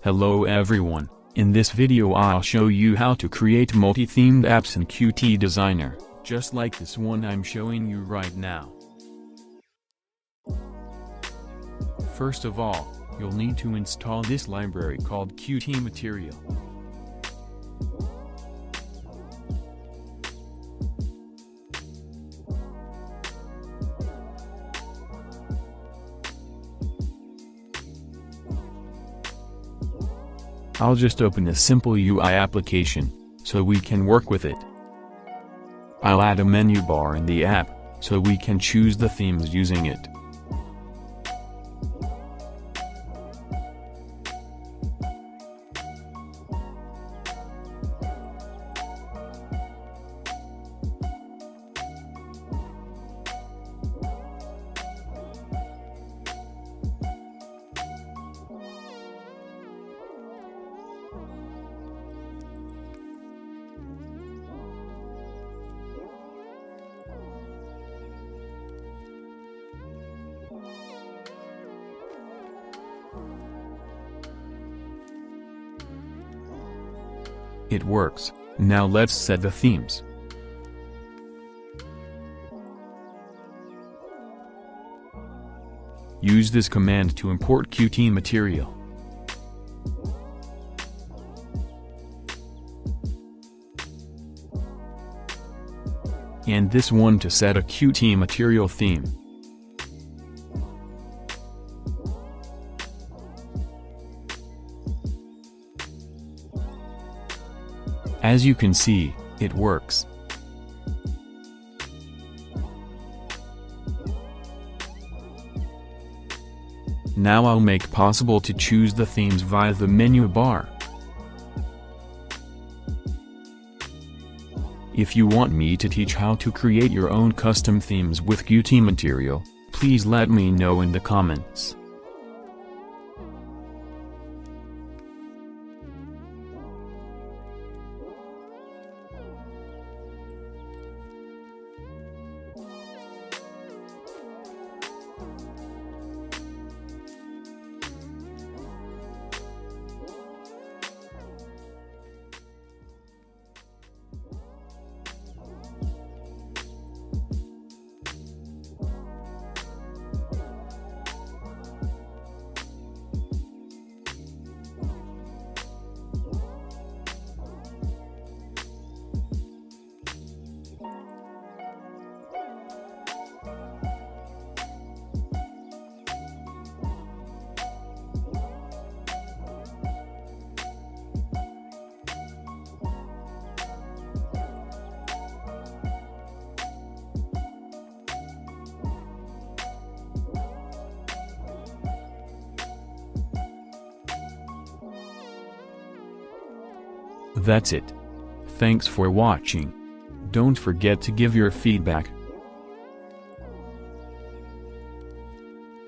Hello everyone, in this video I'll show you how to create multi-themed apps in QtDesigner, just like this one I'm showing you right now. First of all, you'll need to install this library called QtMaterial. I'll just open a simple UI application, so we can work with it. I'll add a menu bar in the app, so we can choose the themes using it. It works. Now let's set the themes. Use this command to import QtMaterial. And this one to set a QtMaterial theme. As you can see, it works. Now I'll make possible to choose the themes via the menu bar. If you want me to teach how to create your own custom themes with QtMaterial, please let me know in the comments. That's it. Thanks for watching. Don't forget to give your feedback.